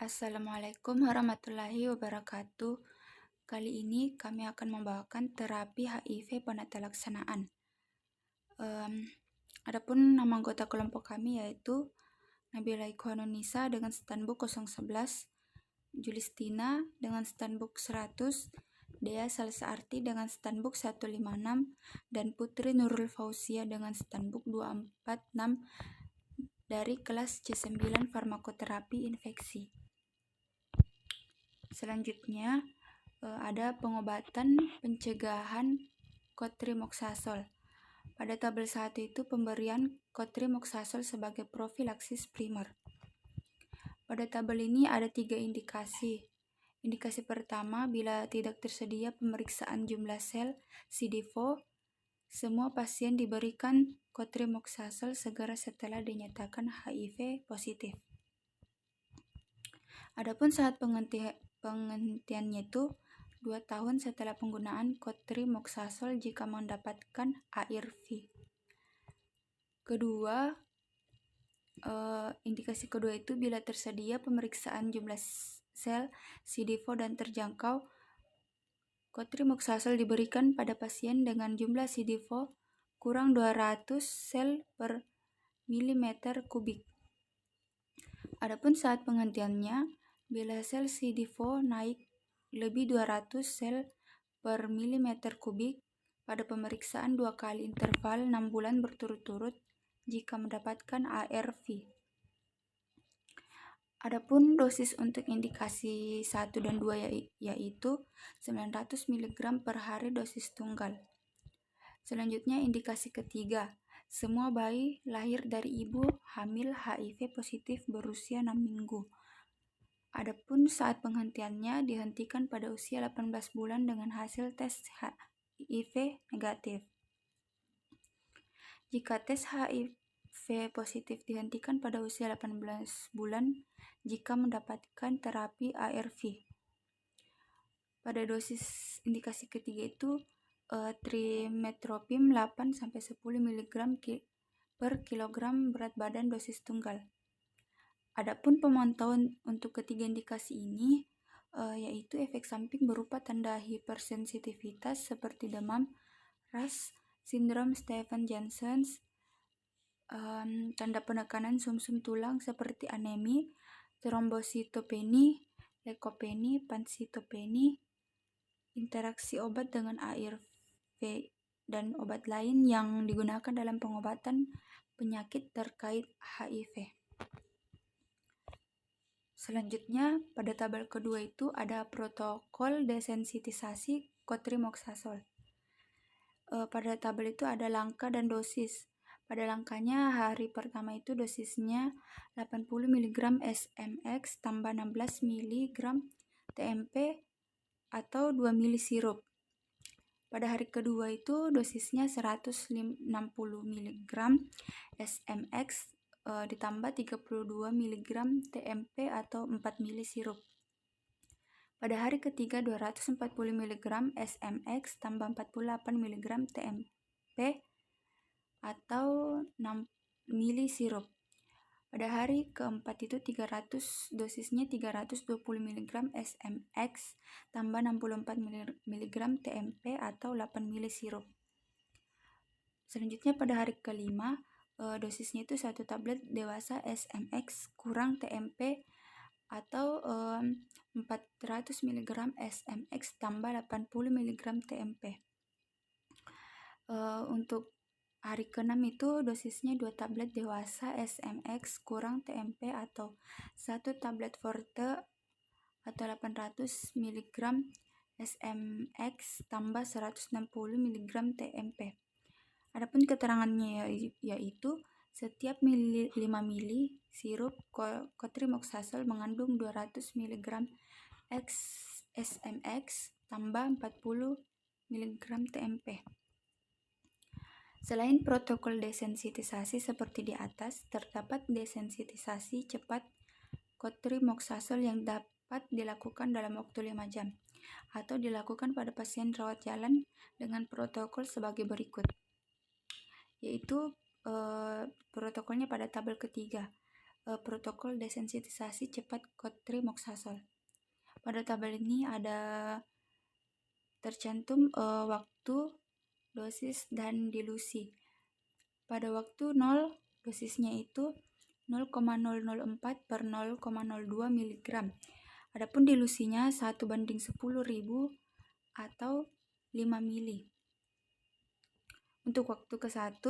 Assalamualaikum warahmatullahi wabarakatuh. Kali ini kami akan membawakan terapi HIV penata laksanaan. Adapun nama anggota kelompok kami yaitu Nabila Ikhwanunisa dengan standbook 011, Julistina dengan standbook 100, Dea Salsaarti dengan standbook 156, dan Putri Nurul Fauzia dengan standbook 246 dari kelas C9 Farmakoterapi Infeksi. Selanjutnya ada pengobatan pencegahan cotrimoxazole. Pada tabel 1 itu pemberian cotrimoxazole sebagai profilaksis primer. Pada tabel ini ada 3 indikasi. Indikasi pertama, bila tidak tersedia pemeriksaan jumlah sel CD4, semua pasien diberikan cotrimoxazole segera setelah dinyatakan HIV positif. Adapun saat penghentiannya itu 2 tahun setelah penggunaan cotrimoxazole jika mendapatkan ARV. Indikasi kedua itu bila tersedia pemeriksaan jumlah sel CD4 dan terjangkau, cotrimoxazole diberikan pada pasien dengan jumlah CD4 kurang 200 sel per milimeter kubik. Adapun saat penghentiannya, bila sel CD4 naik lebih 200 sel per milimeter kubik pada pemeriksaan 2 kali interval 6 bulan berturut-turut jika mendapatkan ARV. Adapun dosis untuk indikasi 1 dan 2 yaitu 900 mg per hari dosis tunggal. Selanjutnya indikasi ketiga, semua bayi lahir dari ibu hamil HIV positif berusia 6 minggu. Adapun saat penghentiannya dihentikan pada usia 18 bulan dengan hasil tes HIV negatif. Jika tes HIV positif dihentikan pada usia 18 bulan jika mendapatkan terapi ARV. Pada dosis indikasi ketiga itu trimethoprim 8-10 mg per kilogram berat badan dosis tunggal. Adapun pemantauan untuk ketiga indikasi ini yaitu efek samping berupa tanda hipersensitivitas seperti demam, ras, sindrom Stevens-Johnson, tanda penekanan sumsum tulang seperti anemi, trombositopeni, leukopeni, pansitopeni, interaksi obat dengan ARV dan obat lain yang digunakan dalam pengobatan penyakit terkait HIV. Selanjutnya, pada tabel kedua itu ada protokol desensitisasi cotrimoxazole. Pada tabel itu ada langkah dan dosis. Pada langkahnya hari pertama itu dosisnya 80 mg SMX tambah 16 mg TMP atau 2 ml sirup. Pada hari kedua itu dosisnya 160 mg SMX ditambah 32 mg TMP atau 4 ml sirup. Pada hari ketiga 240 mg SMX tambah 48 mg TMP atau 6 ml sirup. Pada hari keempat itu dosisnya 320 mg SMX tambah 64 mg TMP atau 8 ml sirup. Selanjutnya pada hari kelima dosisnya itu 1 tablet dewasa SMX kurang TMP atau 400 mg SMX tambah 80 mg TMP. Untuk hari ke-6 itu dosisnya 2 tablet dewasa SMX kurang TMP atau 1 tablet forte atau 800 mg SMX tambah 160 mg TMP. Adapun keterangannya yaitu setiap 5 ml sirup cotrimoxazole mengandung 200 mg SMX tambah 40 mg TMP. Selain protokol desensitisasi seperti di atas, terdapat desensitisasi cepat cotrimoxazole yang dapat dilakukan dalam waktu 5 jam atau dilakukan pada pasien rawat jalan dengan protokol sebagai berikut. Yaitu protokolnya pada tabel ketiga. protokol desensitisasi cepat cotrimoxazole. Pada tabel ini ada tercantum waktu, dosis, dan dilusi. Pada waktu 0, dosisnya itu 0,004 per 0,02 mg. Adapun dilusinya 1/10.000 atau 5 mili. Untuk waktu ke-1,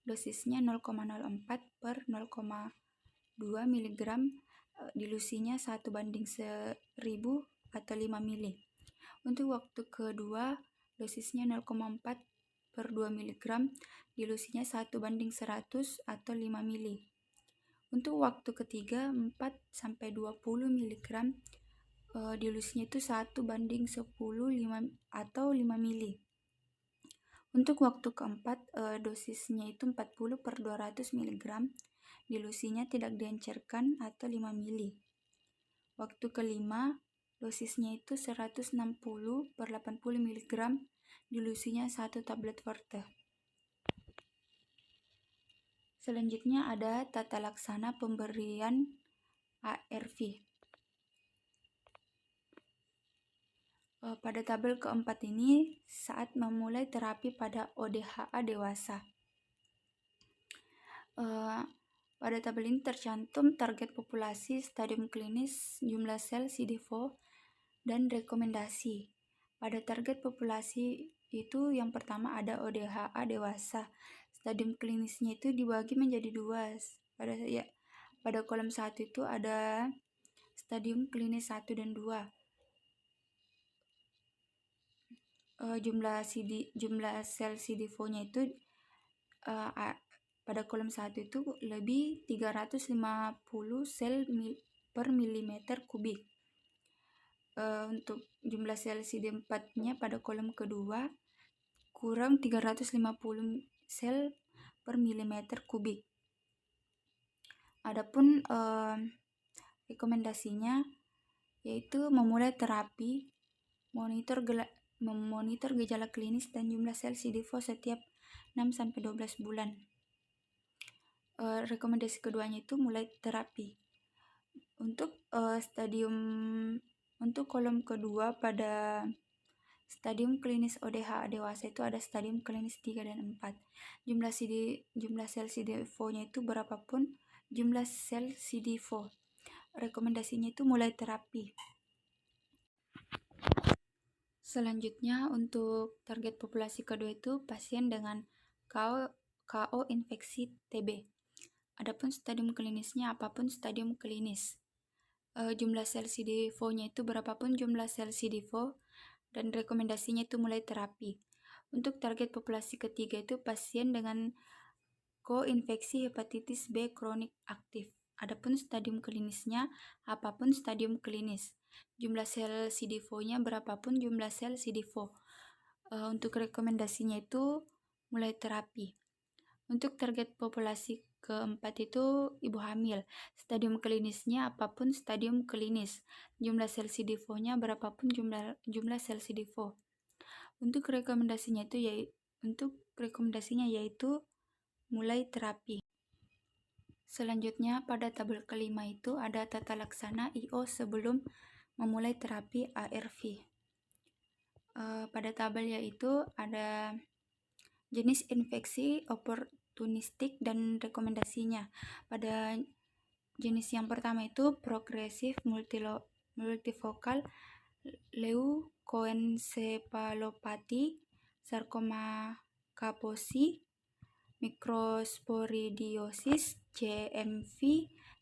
dosisnya 0,04 per 0,2 mg, dilusinya 1/1000 atau 5 mili. Untuk waktu kedua, dosisnya 0,4 per 2 mg, dilusinya 1/100 atau 5 mili. Untuk waktu ketiga, 4-20 mg, dilusinya itu 1/10 atau 5 mili. Untuk waktu keempat, dosisnya itu 40 per 200 mg, dilusinya tidak diencerkan atau 5 mili. Waktu kelima, dosisnya itu 160 per 80 mg, dilusinya 1 tablet forte. Selanjutnya ada tata laksana pemberian ARV. Pada tabel keempat ini, saat memulai terapi pada ODHA dewasa. Pada tabel ini tercantum target populasi, stadium klinis, jumlah sel CD4, dan rekomendasi. Pada target populasi itu yang pertama ada ODHA dewasa. Stadium klinisnya itu dibagi menjadi 2. Pada kolom 1 itu ada stadium klinis 1 dan 2. Jumlah sel CD4-nya itu pada kolom 1 itu lebih 350 sel per milimeter kubik. Untuk jumlah sel CD4-nya pada kolom kedua kurang 350 sel per milimeter kubik. Adapun rekomendasinya yaitu memulai terapi, memonitor gejala klinis dan jumlah sel CD4 setiap 6-12 bulan. Rekomendasi keduanya itu mulai terapi. Untuk untuk kolom kedua pada stadium klinis ODHA dewasa itu ada stadium klinis 3 dan 4. Jumlah sel CD4-nya itu berapapun jumlah sel CD4. Rekomendasinya itu mulai terapi. Selanjutnya untuk target populasi kedua itu pasien dengan KO infeksi TB. Adapun stadium klinisnya apapun stadium klinis. Jumlah sel CD4-nya itu berapapun jumlah sel CD4 dan rekomendasinya itu mulai terapi. Untuk target populasi ketiga itu pasien dengan koinfeksi hepatitis B kronik aktif. Adapun stadium klinisnya apapun stadium klinis. Jumlah sel CD4-nya berapapun jumlah sel CD4. Untuk rekomendasinya itu mulai terapi. Untuk target populasi keempat itu ibu hamil. Stadium klinisnya apapun stadium klinis. Jumlah sel CD4-nya berapapun jumlah sel CD4. Untuk rekomendasinya yaitu mulai terapi. Selanjutnya pada tabel kelima itu ada tata laksana IO sebelum memulai terapi ARV. Pada tabel yaitu ada jenis infeksi oportunistik dan rekomendasinya. Pada jenis yang pertama itu progresif multifokal leukoencephalopati, sarkoma kaposi, mikrosporidiosis, CMV,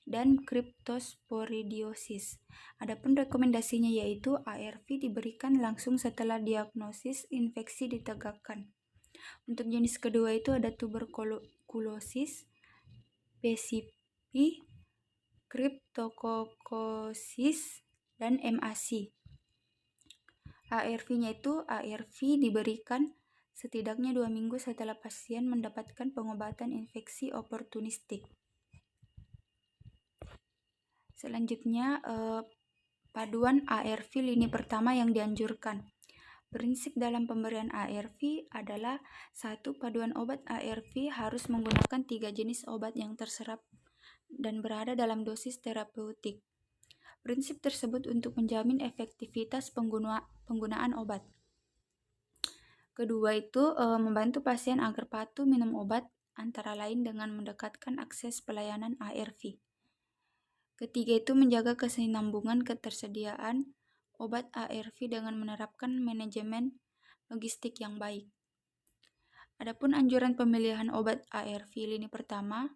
dan kriptosporidiosis. Adapun rekomendasinya yaitu ARV diberikan langsung setelah diagnosis infeksi ditegakkan. Untuk jenis kedua itu ada tuberkulosis, PCP, kriptokokosis, dan MAC. ARV-nya itu ARV diberikan setidaknya 2 minggu setelah pasien mendapatkan pengobatan infeksi oportunistik. Selanjutnya paduan ARV lini pertama yang dianjurkan. Prinsip dalam pemberian ARV adalah 1. Paduan obat ARV harus menggunakan 3 jenis obat yang terserap dan berada dalam dosis terapeutik. Prinsip tersebut untuk menjamin efektivitas penggunaan obat. Kedua itu membantu pasien agar patuh minum obat, antara lain dengan mendekatkan akses pelayanan ARV. Ketiga itu menjaga kesinambungan ketersediaan obat ARV dengan menerapkan manajemen logistik yang baik. Adapun anjuran pemilihan obat ARV lini pertama,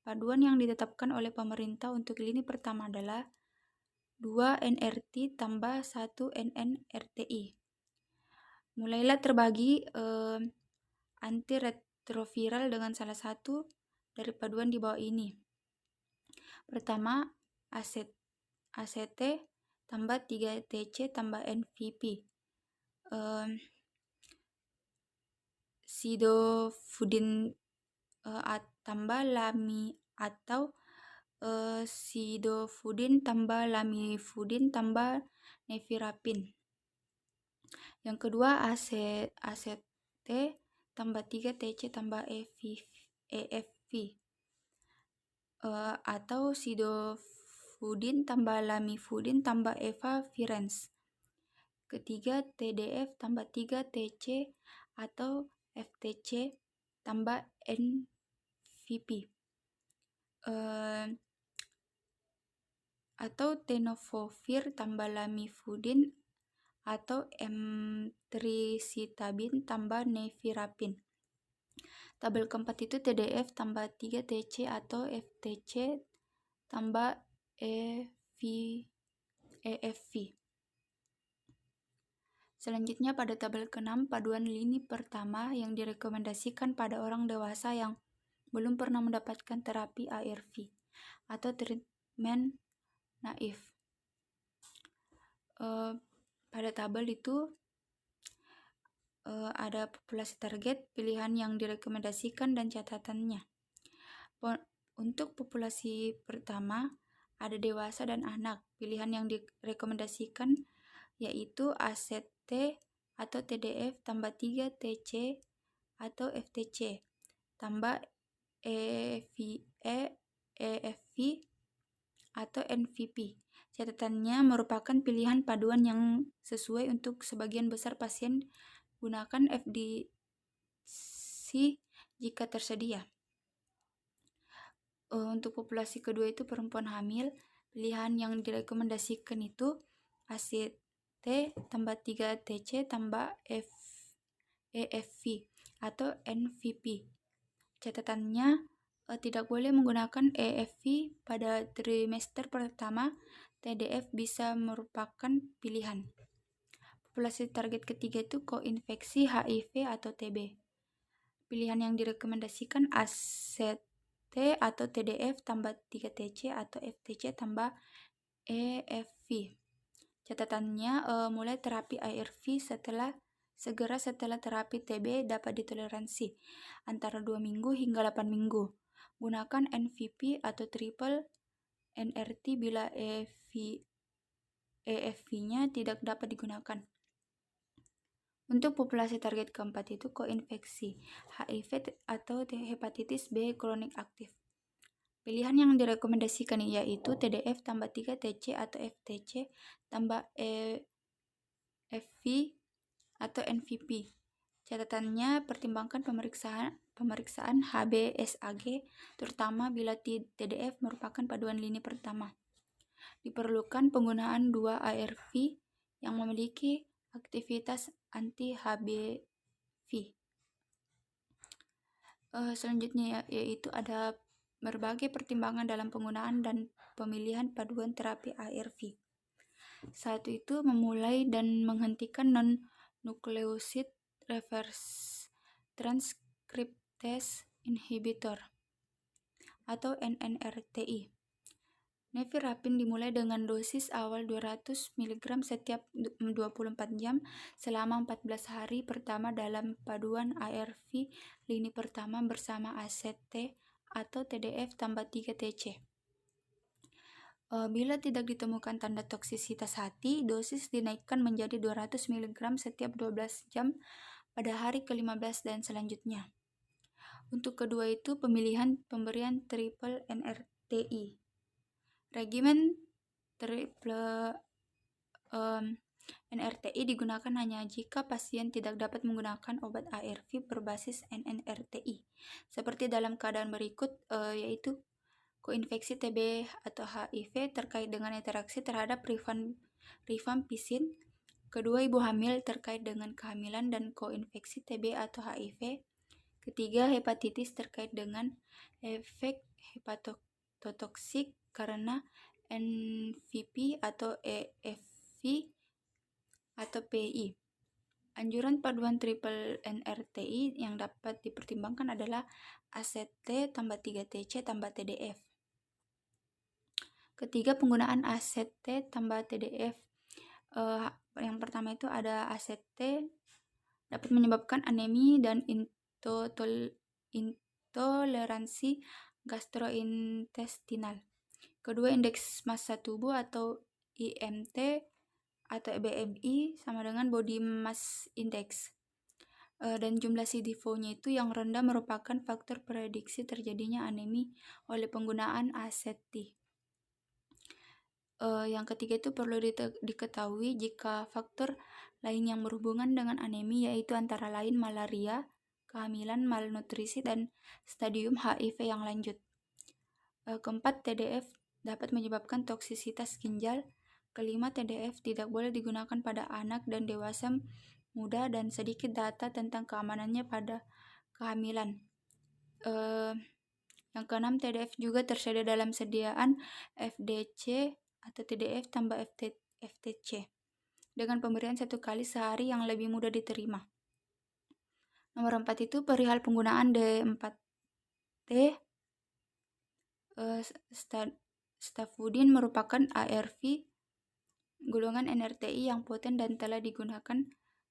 paduan yang ditetapkan oleh pemerintah untuk lini pertama adalah 2 NRT tambah 1 NNRTI. Mulailah terbagi antiretroviral dengan salah satu dari paduan di bawah ini. Pertama, ACT tambah 3TC tambah NVP. Sidofudin tambah lami atau sidofudin tambah lamifudin tambah nevirapin. Yang kedua ACT tambah 3TC tambah EFV atau sidofudin tambah lamifudin tambah efavirenz. Ketiga TDF tambah 3TC atau FTC tambah NVP. Atau tenofovir tambah lamifudin atau emtricitabine tambah nevirapin. Tabel keempat itu TDF tambah 3TC atau FTC tambah EFV. Selanjutnya pada tabel ke-6 paduan lini pertama yang direkomendasikan pada orang dewasa yang belum pernah mendapatkan terapi ARV atau treatment naif. Pada tabel itu ada populasi target, pilihan yang direkomendasikan dan catatannya. Untuk populasi pertama ada dewasa dan anak. Pilihan yang direkomendasikan yaitu ACT atau TDF tambah 3TC atau FTC tambah EFV atau NVP. Catatannya merupakan pilihan paduan yang sesuai untuk sebagian besar pasien. Gunakan FDC jika tersedia. Untuk populasi kedua itu perempuan hamil. Pilihan yang direkomendasikan itu ACT tambah 3TC tambah EFV atau NVP. Catatannya tidak boleh menggunakan EFV pada trimester pertama. TDF bisa merupakan pilihan. Populasi target ketiga itu koinfeksi HIV atau TB. Pilihan yang direkomendasikan ACT atau TDF tambah 3TC atau FTC tambah EFV. Catatannya mulai terapi ARV segera setelah terapi TB dapat ditoleransi antara 2 minggu hingga 8 minggu. Gunakan NVP atau triple NRT bila EFV-nya tidak dapat digunakan. Untuk populasi target keempat itu koinfeksi HIV atau hepatitis B kronik aktif. Pilihan yang direkomendasikan yaitu TDF tambah 3TC atau FTC tambah EFV atau NVP. Catatannya pertimbangkan pemeriksaan HBsAg terutama bila TDF merupakan paduan lini pertama. Diperlukan penggunaan 2 ARV yang memiliki aktivitas anti-HBV. Selanjutnya yaitu ada berbagai pertimbangan dalam penggunaan dan pemilihan paduan terapi ARV. Satu itu memulai dan menghentikan non-nucleoside reverse transcriptase inhibitor atau NNRTI. Nevirapin dimulai dengan dosis awal 200 mg setiap 24 jam selama 14 hari pertama dalam paduan ARV lini pertama bersama ACT atau TDF tambah 3TC. Bila tidak ditemukan tanda toksisitas hati, dosis dinaikkan menjadi 200 mg setiap 12 jam pada hari ke-15 dan selanjutnya. Untuk kedua itu pemilihan pemberian triple NRT NRTI. Regimen triple NRTI digunakan hanya jika pasien tidak dapat menggunakan obat ARV berbasis NRTI, seperti dalam keadaan berikut, yaitu koinfeksi TB atau HIV terkait dengan interaksi terhadap rifampicin, kedua ibu hamil terkait dengan kehamilan dan koinfeksi TB atau HIV, ketiga hepatitis terkait dengan efek hepatotoksik karena NVP atau EFV atau PI. Anjuran paduan triple NRTI yang dapat dipertimbangkan adalah ACT tambah 3TC tambah TDF. Ketiga, penggunaan ACT tambah TDF. Yang pertama itu ada ACT dapat menyebabkan anemi dan intoleransi gastrointestinal. Kedua, indeks massa tubuh atau IMT atau BMI sama dengan body mass index. Dan jumlah CD4-nya itu yang rendah merupakan faktor prediksi terjadinya anemi oleh penggunaan ACT. Yang ketiga itu perlu diketahui jika faktor lain yang berhubungan dengan anemi yaitu antara lain malaria, kehamilan, malnutrisi, dan stadium HIV yang lanjut. Keempat, TDF dapat menyebabkan toksisitas ginjal. Kelima, TDF tidak boleh digunakan pada anak dan dewasa muda dan sedikit data tentang keamanannya pada kehamilan. Yang keenam, TDF juga tersedia dalam sediaan FDC atau TDF tambah FTC dengan pemberian 1 kali sehari yang lebih mudah diterima. Nomor 4 itu perihal penggunaan D4T. Stafudin merupakan ARV golongan NRTI yang poten dan telah digunakan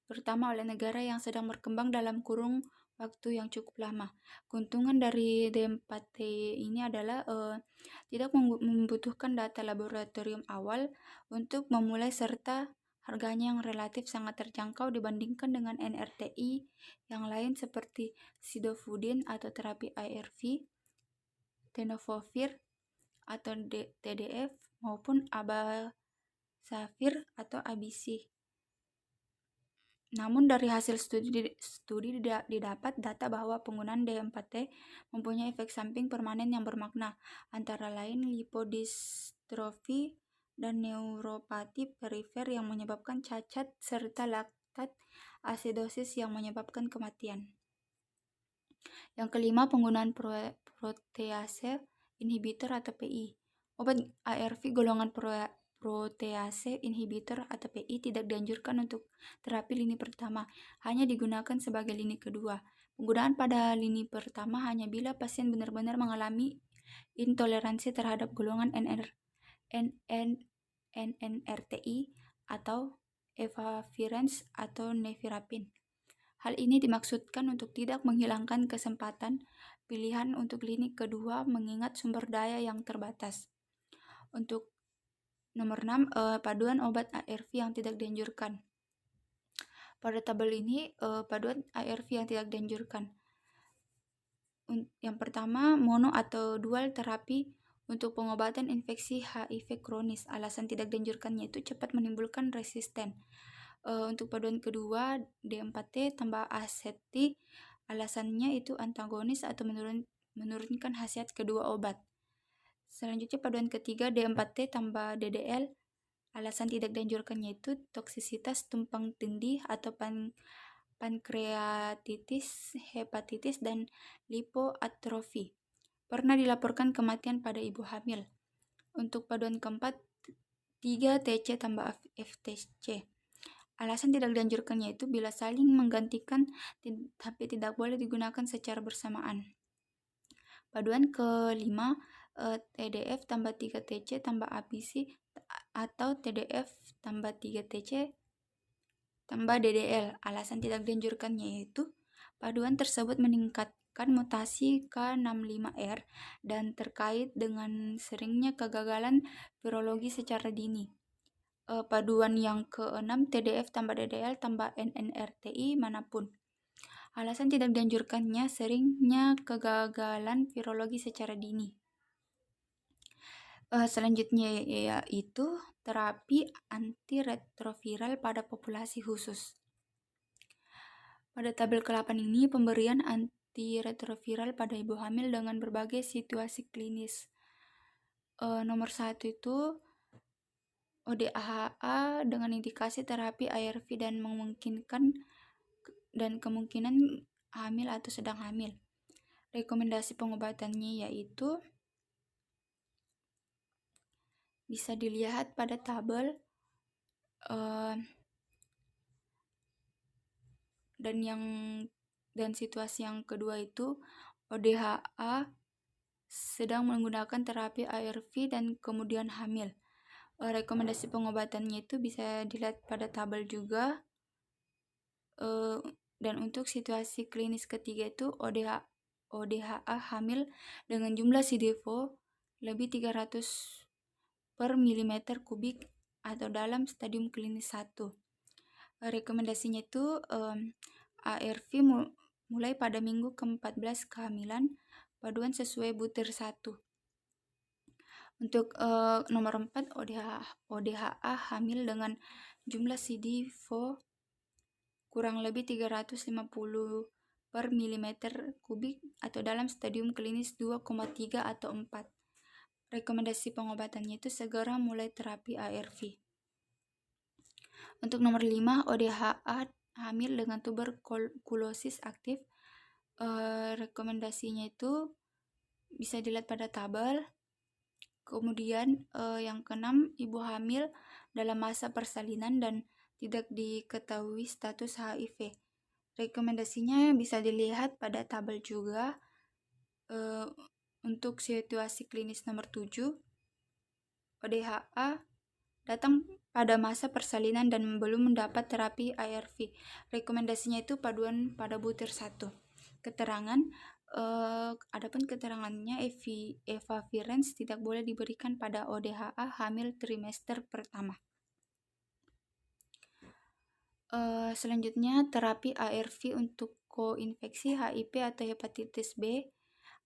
terutama oleh negara yang sedang berkembang dalam kurung waktu yang cukup lama. Keuntungan dari D4T ini adalah tidak membutuhkan data laboratorium awal untuk memulai serta harganya yang relatif sangat terjangkau dibandingkan dengan NRTI yang lain seperti sidofudin atau terapi ARV, tenofovir atau TDF maupun abacavir atau ABC. Namun dari hasil studi didapat data bahwa penggunaan D4T mempunyai efek samping permanen yang bermakna, antara lain lipodystrofi dan neuropati perifer yang menyebabkan cacat serta laktat asidosis yang menyebabkan kematian. Yang kelima, penggunaan protease inhibitor atau PI. Obat ARV golongan protease inhibitor atau PI tidak dianjurkan untuk terapi lini pertama, hanya digunakan sebagai lini kedua. Penggunaan pada lini pertama hanya bila pasien benar-benar mengalami intoleransi terhadap golongan NNRTI atau efavirenz atau nevirapin. Hal ini dimaksudkan untuk tidak menghilangkan kesempatan pilihan untuk lini kedua mengingat sumber daya yang terbatas. Untuk nomor 6, paduan obat ARV yang tidak dianjurkan. Pada tabel ini, paduan ARV yang tidak dianjurkan. Yang pertama, mono atau dual terapi untuk pengobatan infeksi HIV kronis. Alasan tidak dianjurkannya itu cepat menimbulkan resisten. Untuk paduan kedua, D4T tambah ACT, alasannya itu antagonis atau menurunkan khasiat kedua obat. Selanjutnya paduan ketiga, D4T tambah DDL, alasan tidak dianjurkannya itu toksisitas tumpang tindih atau pankreatitis, hepatitis, dan lipoatrofi. Pernah dilaporkan kematian pada ibu hamil. Untuk paduan keempat, 3TC tambah FTC. Alasan tidak dianjurkannya itu bila saling menggantikan tapi tidak boleh digunakan secara bersamaan. Paduan kelima, TDF tambah 3TC tambah ABC atau TDF tambah 3TC tambah DDL. Alasan tidak dianjurkannya yaitu paduan tersebut meningkatkan mutasi K65R dan terkait dengan seringnya kegagalan virologi secara dini. Paduan yang ke-6, TDF tambah DDL tambah NNRTI manapun. Alasan tidak dianjurkannya seringnya kegagalan virologi secara dini. Selanjutnya yaitu terapi antiretroviral pada populasi khusus. Pada tabel ke-8 ini pemberian antiretroviral pada ibu hamil dengan berbagai situasi klinis. Nomor 1 itu ODAHA dengan indikasi terapi ARV dan kemungkinan hamil atau sedang hamil. Rekomendasi pengobatannya yaitu bisa dilihat pada tabel, dan situasi yang kedua itu ODHA sedang menggunakan terapi ARV dan kemudian hamil. Rekomendasi pengobatannya itu bisa dilihat pada tabel juga. Dan untuk situasi klinis ketiga itu ODHA hamil dengan jumlah CD4 lebih 300 per milimeter kubik atau dalam stadium klinis 1. Rekomendasinya itu ARV mulai pada minggu ke-14 kehamilan, paduan sesuai butir 1. Untuk nomor 4 ODHA hamil dengan jumlah CD4 kurang lebih 350 per milimeter kubik atau dalam stadium klinis 2,3 atau 4. Rekomendasi pengobatannya itu segera mulai terapi ARV. Untuk nomor 5 ODHA hamil dengan tuberkulosis aktif, rekomendasinya itu bisa dilihat pada tabel. Kemudian yang keenam, ibu hamil dalam masa persalinan dan tidak diketahui status HIV. Rekomendasinya bisa dilihat pada tabel juga. Untuk situasi klinis nomor 7, ODHA datang pada masa persalinan dan belum mendapat terapi ARV. Rekomendasinya itu paduan pada butir 1. Keterangan, adapun keterangannya efavirenz tidak boleh diberikan pada ODHA hamil trimester pertama. Selanjutnya terapi ARV untuk koinfeksi HIV atau hepatitis B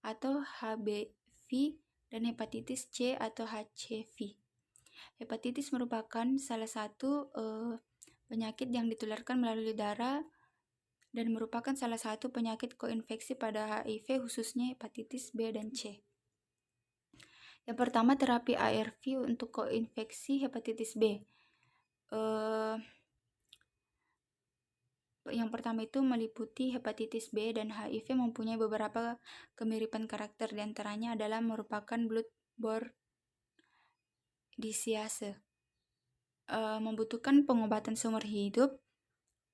atau HBV dan hepatitis C atau HCV. Hepatitis merupakan salah satu penyakit yang ditularkan melalui darah dan merupakan salah satu penyakit koinfeksi pada HIV, khususnya hepatitis B dan C. Yang pertama, terapi ARV untuk koinfeksi hepatitis B. Yang pertama itu meliputi hepatitis B dan HIV mempunyai beberapa kemiripan karakter, diantaranya adalah merupakan blood-borne disease, membutuhkan pengobatan seumur hidup,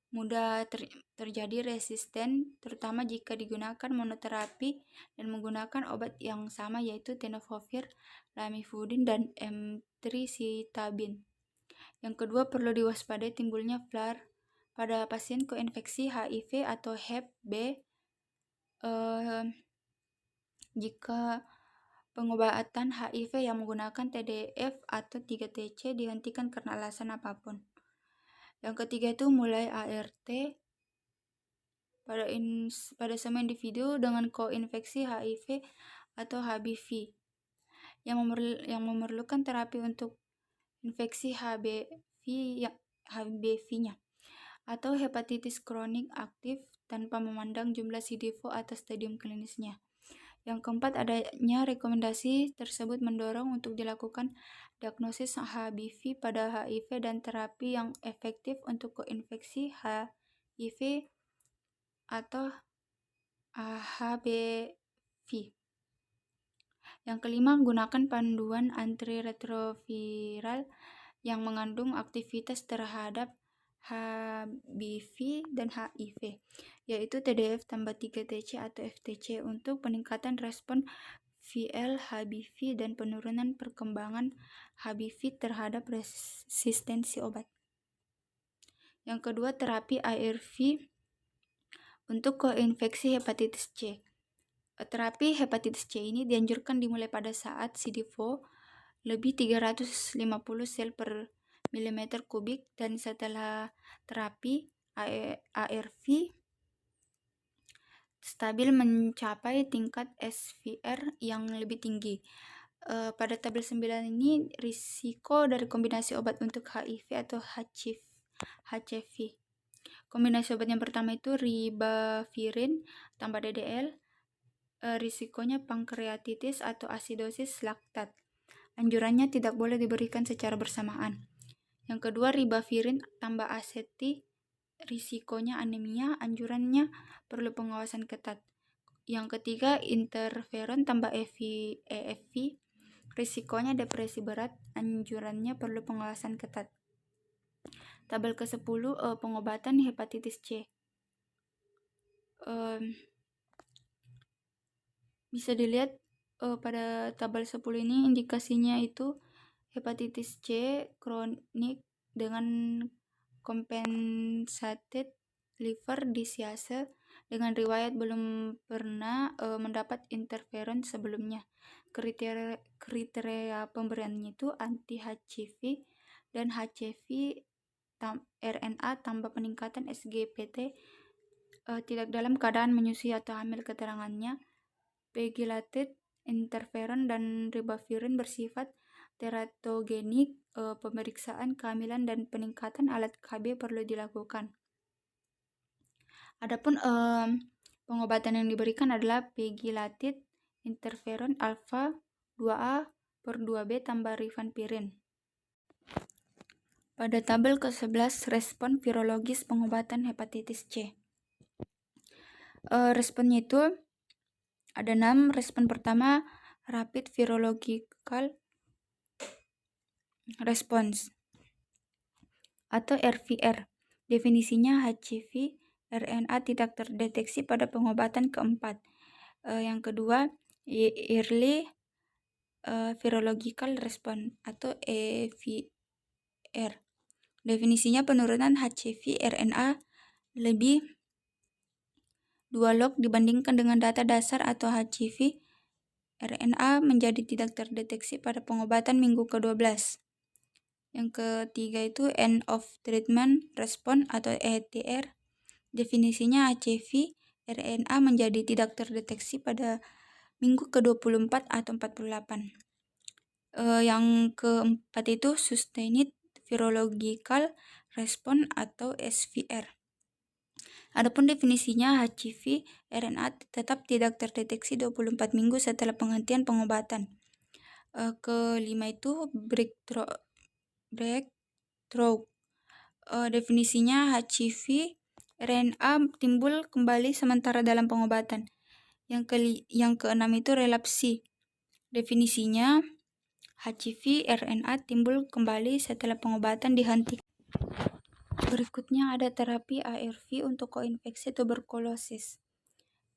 mudah terjadi resisten, terutama jika digunakan monoterapi dan menggunakan obat yang sama yaitu tenofovir, lamivudin, dan emtricitabine. Yang kedua, perlu diwaspadai timbulnya FLAR pada pasien koinfeksi HIV atau Hep B jika pengobatan HIV yang menggunakan TDF atau 3TC dihentikan karena alasan apapun. Yang ketiga itu mulai ART pada semua individu dengan koinfeksi HIV atau HBV yang memerlukan terapi untuk infeksi HBV-nya atau hepatitis kronik aktif tanpa memandang jumlah CD4 atau stadium klinisnya. Yang keempat, adanya rekomendasi tersebut mendorong untuk dilakukan diagnosis HBV pada HIV dan terapi yang efektif untuk koinfeksi HIV atau HBV. Yang kelima, gunakan panduan antiretroviral yang mengandung aktivitas terhadap HBV dan HIV, yaitu TDF tambah 3TC atau FTC untuk peningkatan respon VL HBV dan penurunan perkembangan HBV terhadap resistensi obat. Yang kedua, terapi ARV untuk koinfeksi hepatitis C. Terapi hepatitis C ini dianjurkan dimulai pada saat CD4 lebih 350 sel per milimeter kubik dan setelah terapi ARV stabil mencapai tingkat SVR yang lebih tinggi. Pada tabel 9 ini risiko dari kombinasi obat untuk HIV atau HCV. Kombinasi obat yang pertama itu ribavirin tambah DDL. Risikonya pankreatitis atau asidosis laktat. Anjurannya tidak boleh diberikan secara bersamaan. Yang kedua ribavirin tambah aseti. Risikonya anemia, anjurannya perlu pengawasan ketat. Yang ketiga interferon tambah EFV. Risikonya depresi berat, anjurannya perlu pengawasan ketat. Tabel ke-10 pengobatan hepatitis C. Bisa dilihat pada tabel 10 ini indikasinya itu hepatitis C kronik dengan compensated liver disease dengan riwayat belum pernah mendapat interferon sebelumnya. Kriteria pemberiannya itu anti-HCV dan HCV RNA tambah peningkatan SGPT, tidak dalam keadaan menyusui atau hamil. Keterangannya pegylated, interferon dan ribavirin bersifat teratogenik. Pemeriksaan kehamilan dan peningkatan alat KB perlu dilakukan. Adapun pengobatan yang diberikan adalah pegylated, interferon alfa 2A per 2B tambah rifampicin. Pada tabel ke-11 respon virologis pengobatan hepatitis C. Responnya itu ada 6. Respon pertama rapid virological response atau RVR. Definisinya HCV RNA tidak terdeteksi pada pengobatan keempat. Yang kedua early virological response atau EVR. Definisinya penurunan HCV RNA lebih 2 log dibandingkan dengan data dasar atau HCV RNA menjadi tidak terdeteksi pada pengobatan minggu ke-12. Yang ketiga itu end of treatment response atau ETR. Definisinya HCV RNA menjadi tidak terdeteksi pada minggu ke-24 atau 48. Yang keempat itu sustained virological response atau SVR. Adapun definisinya HCV RNA tetap tidak terdeteksi 24 minggu setelah penghentian pengobatan. Kelima itu breakthrough. Definisinya HCV RNA timbul kembali sementara dalam pengobatan. Yang keenam itu relapsi. Definisinya HCV RNA timbul kembali setelah pengobatan dihentikan. Berikutnya ada terapi ARV untuk koinfeksi tuberkulosis.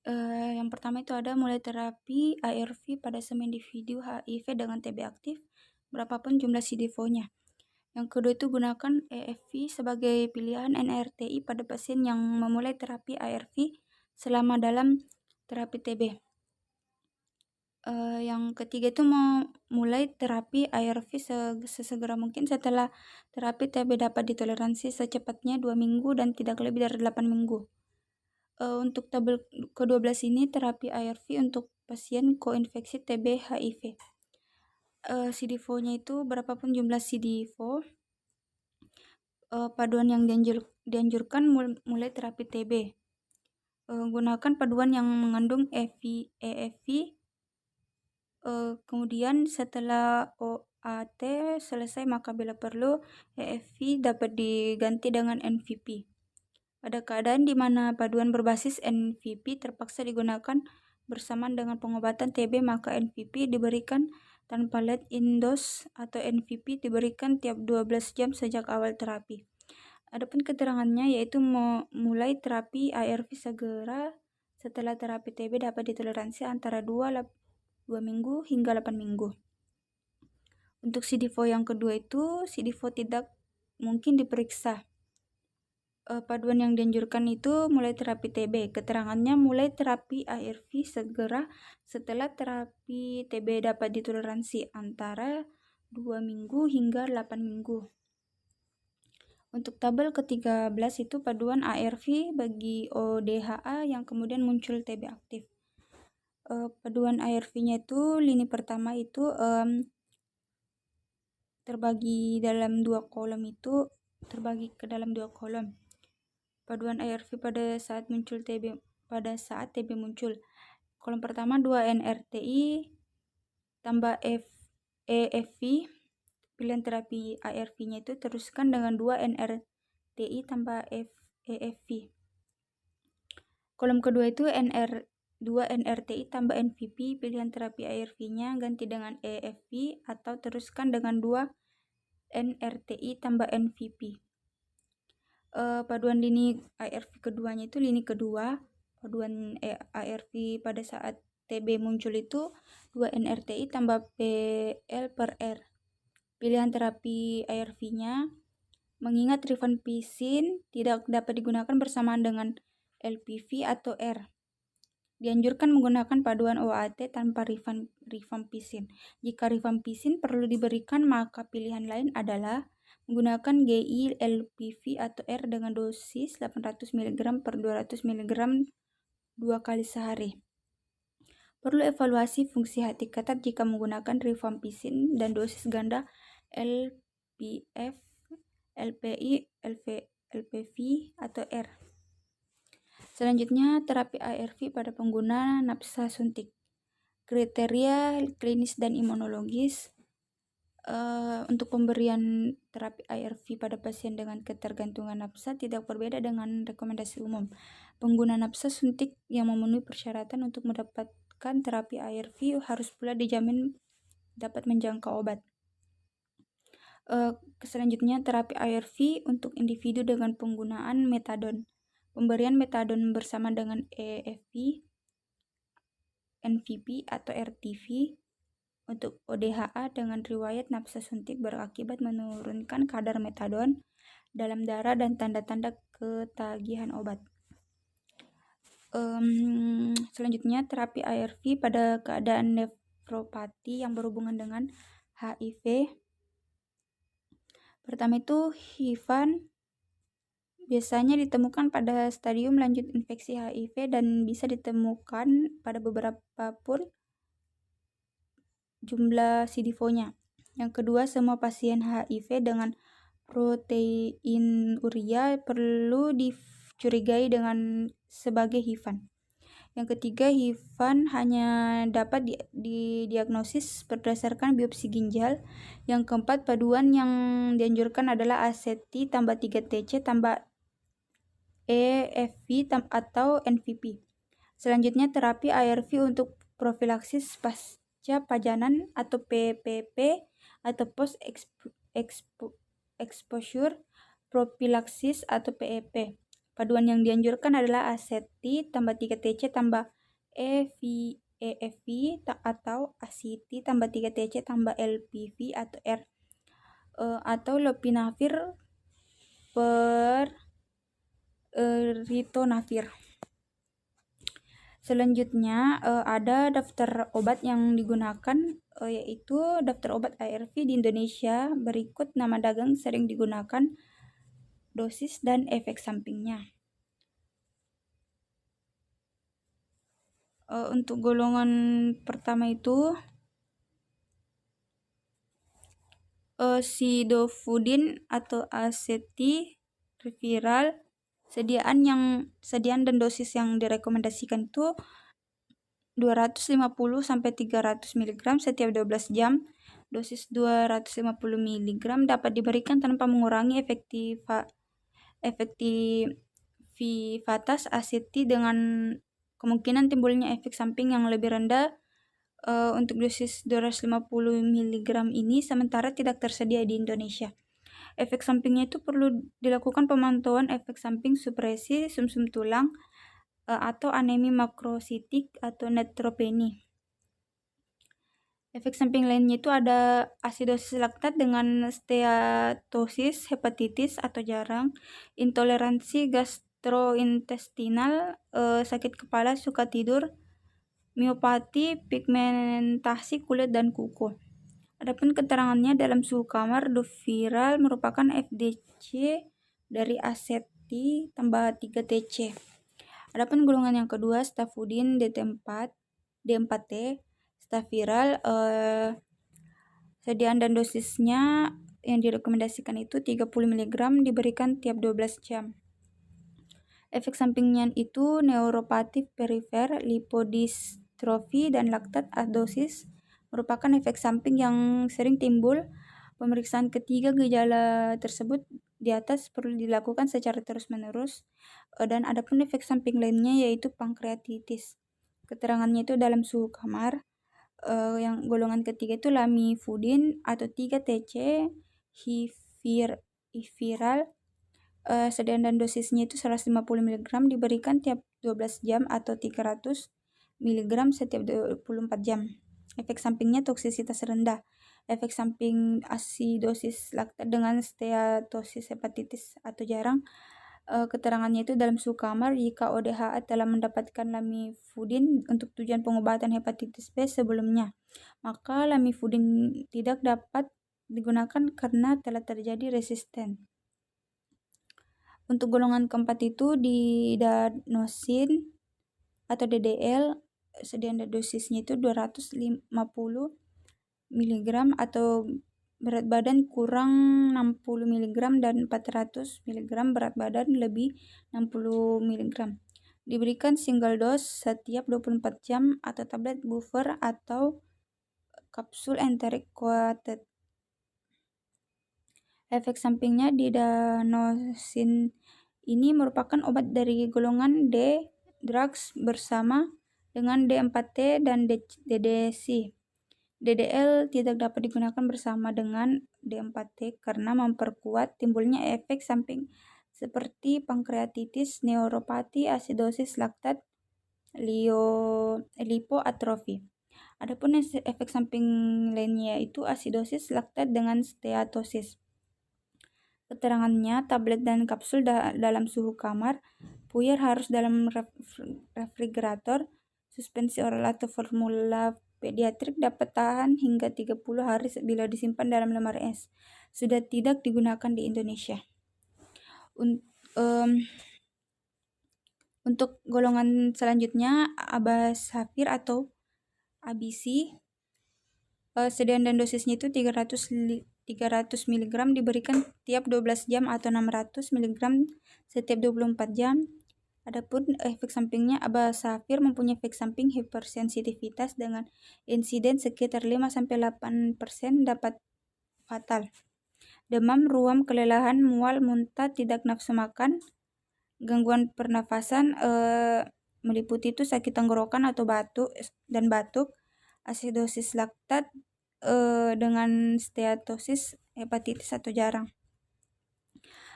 Yang pertama itu ada mulai terapi ARV pada semua individu HIV dengan TB aktif, berapapun jumlah CD4-nya. Yang kedua itu gunakan EFV sebagai pilihan NRTI pada pasien yang memulai terapi ARV selama dalam terapi TB. Yang ketiga itu memulai terapi ARV sesegera mungkin setelah terapi TB dapat ditoleransi secepatnya 2 minggu dan tidak lebih dari 8 minggu. Untuk tabel ke-12 ini terapi ARV untuk pasien koinfeksi TB HIV. CD4-nya itu berapapun jumlah CD4. Paduan yang dianjurkan mulai terapi TB. Gunakan paduan yang mengandung EFV. Kemudian setelah OAT selesai maka bila perlu EFV dapat diganti dengan NVP. Pada keadaan di mana paduan berbasis NVP terpaksa digunakan bersamaan dengan pengobatan TB maka NVP diberikan tanpa lead-in dose atau NVP diberikan tiap 12 jam sejak awal terapi. Adapun keterangannya yaitu mulai terapi ARV segera setelah terapi TB dapat ditoleransi antara 2 minggu hingga 8 minggu. Untuk CD4 yang kedua itu CD4 tidak mungkin diperiksa. Paduan yang dianjurkan itu mulai terapi TB. Keterangannya mulai terapi ARV segera setelah terapi TB dapat ditoleransi antara 2 minggu hingga 8 minggu. Untuk tabel ke-13 itu paduan ARV bagi ODHA yang kemudian muncul TB aktif. paduan ARV-nya itu lini pertama itu terbagi ke dalam dua kolom. Paduan ARV pada saat TB muncul. Kolom pertama 2 NRTI tambah EFV. Pilihan terapi ARV-nya itu teruskan dengan 2 NRTI tambah EFV. Kolom kedua itu 2 NRTI tambah NVP. Pilihan terapi ARV-nya ganti dengan EFV atau teruskan dengan 2 NRTI tambah NVP. Paduan lini ARV keduanya itu lini kedua. Paduan ARV pada saat TB muncul itu 2 NRTI tambah PL per R. Pilihan terapi ARV-nya mengingat rifampicin tidak dapat digunakan bersamaan dengan LPV atau R. Dianjurkan menggunakan paduan OAT tanpa rifampicin. Jika rifampicin perlu diberikan, maka pilihan lain adalah menggunakan GI, LPV atau R dengan dosis 800 mg per 200 mg 2 kali sehari. Perlu evaluasi fungsi hati katat jika menggunakan rifampicin dan dosis ganda LPF, LPI, LPV atau R. Selanjutnya, terapi ARV pada pengguna nafsa suntik. Kriteria klinis dan imunologis untuk pemberian terapi ARV pada pasien dengan ketergantungan nafsa tidak berbeda dengan rekomendasi umum. Pengguna nafsa suntik yang memenuhi persyaratan untuk mendapatkan terapi ARV harus pula dijamin dapat menjangkau obat. Selanjutnya, terapi ARV untuk individu dengan penggunaan metadon. Pemberian metadon bersama dengan EFV, NVP atau RTV untuk ODHA dengan riwayat nafsa suntik berakibat menurunkan kadar metadon dalam darah dan tanda-tanda ketagihan obat. Selanjutnya, terapi ARV pada keadaan nefropati yang berhubungan dengan HIV. Pertama itu HIVan biasanya ditemukan pada stadium lanjut infeksi HIV dan bisa ditemukan pada beberapa pun jumlah CD4-nya. Yang kedua, semua pasien HIV dengan proteinuria perlu dicurigai dengan sebagai HIVan. Yang ketiga, HIVan hanya dapat didiagnosis berdasarkan biopsi ginjal. Yang keempat, paduan yang dianjurkan adalah ACT tambah 3TC tambah EFV atau NVP. Selanjutnya, terapi ARV untuk profilaksis pasca pajanan atau PPP atau post exposure prophylaxis atau PEP. Paduan yang dianjurkan adalah ACT tambah 3TC tambah EFV atau ACT tambah 3TC tambah LPV atau R atau lopinavir per ritonavir. Selanjutnya ada daftar obat yang digunakan yaitu daftar obat ARV di Indonesia berikut nama dagang sering digunakan, dosis dan efek sampingnya. Untuk golongan pertama itu sidofudin atau acetiviral. Sediaan dan dosis yang direkomendasikan itu 250 sampai 300 mg setiap 12 jam. Dosis 250 mg dapat diberikan tanpa mengurangi efektivitas ACT dengan kemungkinan timbulnya efek samping yang lebih rendah untuk dosis 250 mg ini sementara tidak tersedia di Indonesia. Efek sampingnya itu perlu dilakukan pemantauan efek samping supresi sumsum tulang atau anemi makrositik atau neutropeni. Efek samping lainnya itu ada asidosis laktat dengan steatosis, hepatitis atau jarang, intoleransi gastrointestinal, sakit kepala, suka tidur, miopati, pigmentasi kulit dan kuku. Adapun keterangannya dalam suhu kamar, doviral merupakan FDC dari ACT tambah 3TC. Adapun golongan yang kedua, stafudin DT4 D4T, staf viral, sediaan dan dosisnya yang direkomendasikan itu 30 mg diberikan tiap 12 jam. Efek sampingnya itu neuropatif perifer, lipodystrofi, dan laktat adosis merupakan efek samping yang sering timbul. Pemeriksaan ketiga gejala tersebut di atas perlu dilakukan secara terus-menerus, dan adapun efek samping lainnya yaitu pankreatitis. Keterangannya itu dalam suhu kamar. Yang golongan ketiga itu lamivudin atau 3-TC viral, sediaan dan dosisnya itu 150 mg diberikan tiap 12 jam atau 300 mg setiap 24 jam. Efek sampingnya toksisitas rendah. Efek samping asidosis laktat dengan steatosis hepatitis atau jarang. Keterangannya itu dalam suhu kamar jika ODHA telah mendapatkan lamivudin untuk tujuan pengobatan hepatitis B sebelumnya, maka lamivudin tidak dapat digunakan karena telah terjadi resisten. Untuk golongan keempat itu didanosin atau DDL, sediaan dan dosisnya itu 250 mg atau berat badan kurang 60 mg dan 400 mg berat badan lebih 60 mg. Diberikan single dose setiap 24 jam atau tablet buffer atau kapsul enteric coated. Efek sampingnya didanosin ini merupakan obat dari golongan D drugs bersama dengan D4T dan DDC. DDL tidak dapat digunakan bersama dengan D4T karena memperkuat timbulnya efek samping seperti pankreatitis, neuropati, asidosis laktat, lipoatrofi. Adapun efek samping lainnya yaitu asidosis laktat dengan steatosis. Keterangannya, tablet dan kapsul dalam suhu kamar, puyer harus dalam refrigerator, suspensi oral atau formula pediatrik dapat tahan hingga 30 hari bila disimpan dalam lemari es. Sudah tidak digunakan di Indonesia. Untuk golongan selanjutnya, abacavir atau ABC, sediaan dan dosisnya itu 300 mg diberikan tiap 12 jam atau 600 mg setiap 24 jam. Adapun efek sampingnya, abacavir mempunyai efek samping hipersensitivitas dengan insiden sekitar 5-8% dapat fatal. Demam, ruam, kelelahan, mual, muntah, tidak nafsu makan, gangguan pernafasan meliputi itu sakit tenggorokan atau batuk, asidosis laktat dengan steatosis hepatitis atau jarang.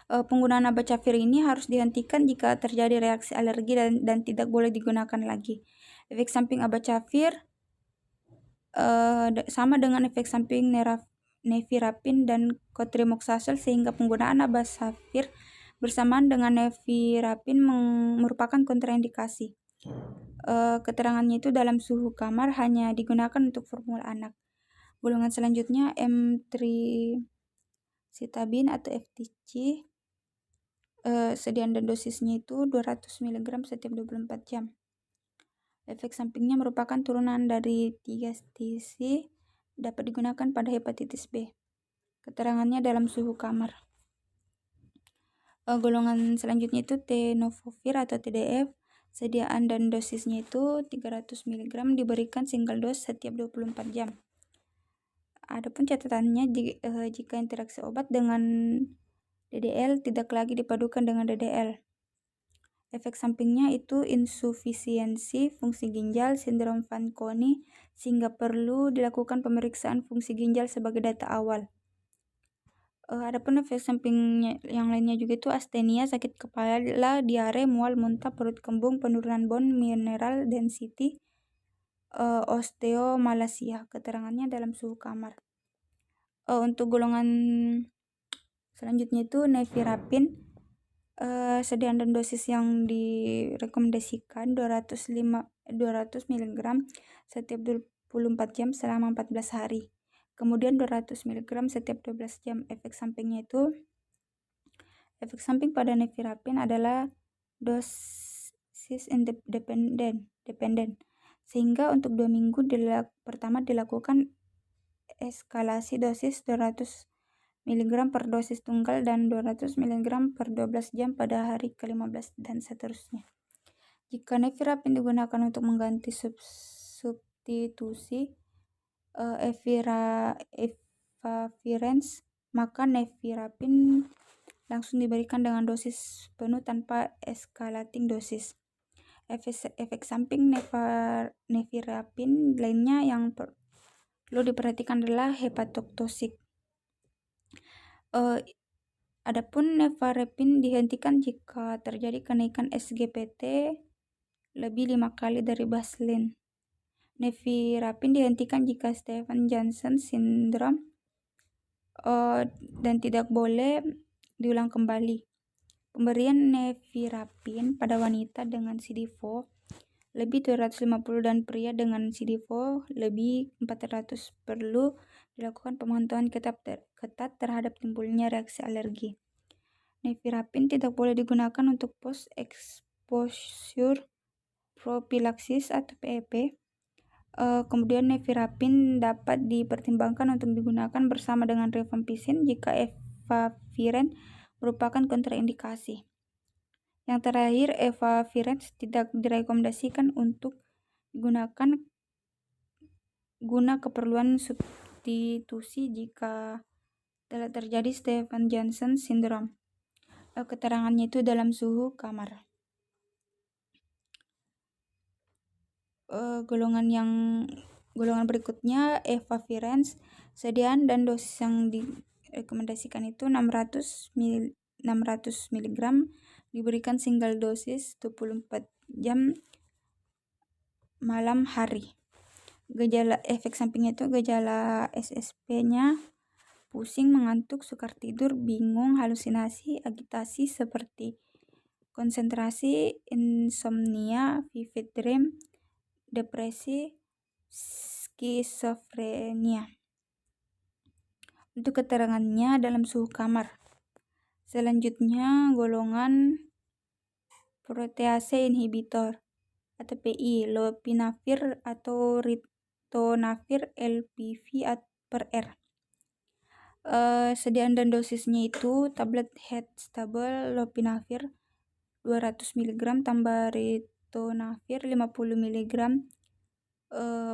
Penggunaan abacavir ini harus dihentikan jika terjadi reaksi alergi dan tidak boleh digunakan lagi. Efek samping abacavir sama dengan efek samping nevirapin dan cotrimoxazole, sehingga penggunaan abacavir bersamaan dengan nevirapin merupakan kontraindikasi. Keterangannya itu dalam suhu kamar, hanya digunakan untuk formula anak. Golongan selanjutnya emtricitabine atau FTC, sediaan dan dosisnya itu 200 mg setiap 24 jam. Efek sampingnya merupakan turunan dari 3-TC, dapat digunakan pada hepatitis B. Keterangannya dalam suhu kamar. Golongan selanjutnya itu tenofovir atau TDF, sediaan dan dosisnya itu 300 mg diberikan single dose setiap 24 jam. Adapun catatannya, jika interaksi obat dengan DDL tidak lagi dipadukan dengan DDL. Efek sampingnya itu insufisiensi fungsi ginjal, sindrom Fanconi, sehingga perlu dilakukan pemeriksaan fungsi ginjal sebagai data awal. Adapun efek samping yang lainnya juga itu astenia, sakit kepala, diare, mual, muntah, perut kembung, penurunan bone mineral density, osteomalacia. Keterangannya dalam suhu kamar. Untuk golongan selanjutnya itu nevirapin, sediaan dan dosis yang direkomendasikan 200 mg setiap 24 jam selama 14 hari. Kemudian 200 mg setiap 12 jam. Efek samping pada nevirapin adalah dosis dependen. Sehingga untuk 2 minggu pertama dilakukan eskalasi dosis 200 mg per dosis tunggal dan 200 mg per 12 jam pada hari ke-15 dan seterusnya. Jika nevirapin digunakan untuk mengganti substitusi efavirenz, maka nevirapin langsung diberikan dengan dosis penuh tanpa escalating dosis. Efek samping nevirapin lainnya yang perlu diperhatikan adalah hepatotoksik. Adapun nevirapin dihentikan jika terjadi kenaikan SGPT lebih 5 kali dari baseline. Nevirapin dihentikan jika Stevens-Johnson syndrome dan tidak boleh diulang kembali. Pemberian nevirapin pada wanita dengan CD4 lebih 250 dan pria dengan CD4 lebih 400 perlu dilakukan pemantauan ketat terhadap timbulnya reaksi alergi. Nevirapin tidak boleh digunakan untuk post-exposure prophylaxis atau PEP. Kemudian nevirapin dapat dipertimbangkan untuk digunakan bersama dengan rifampicin jika efavirenz merupakan kontraindikasi. Yang terakhir, efavirenz tidak direkomendasikan untuk digunakan guna keperluan substitusi jika telah terjadi Stevens-Johnson syndrome. Keterangannya itu dalam suhu kamar. Golongan berikutnya efavirenz, sediaan dan dosis yang direkomendasikan itu 600 mg diberikan single dosis 24 jam malam hari. Gejala efek sampingnya itu gejala SSP-nya pusing, mengantuk, sukar tidur, bingung, halusinasi, agitasi seperti konsentrasi, insomnia, vivid dream, depresi, skizofrenia. Untuk keterangannya dalam suhu kamar. Selanjutnya golongan protease inhibitor atau PI, lopinavir atau ritonavir LPV/R. Sediaan dan dosisnya itu tablet head stable lopinavir 200 mg tambah ritonavir 50 mg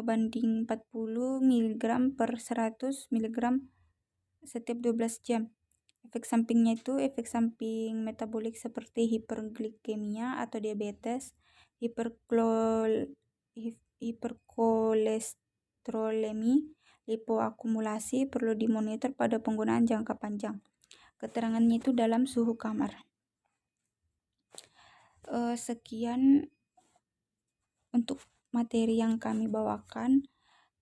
banding 40 mg per 100 mg setiap 12 jam. Efek sampingnya itu efek samping metabolik seperti hiperglikemia atau diabetes, hiperkolesterolemi, lipoakumulasi, perlu dimonitor pada penggunaan jangka panjang. Keterangannya itu dalam suhu kamar. Sekian untuk materi yang kami bawakan.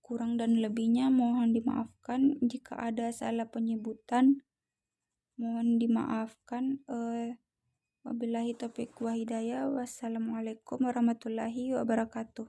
Kurang dan lebihnya mohon dimaafkan. Jika ada salah penyebutan, mohon dimaafkan. Wabillahi taufiq wa hidayah. Wassalamualaikum warahmatullahi wabarakatuh.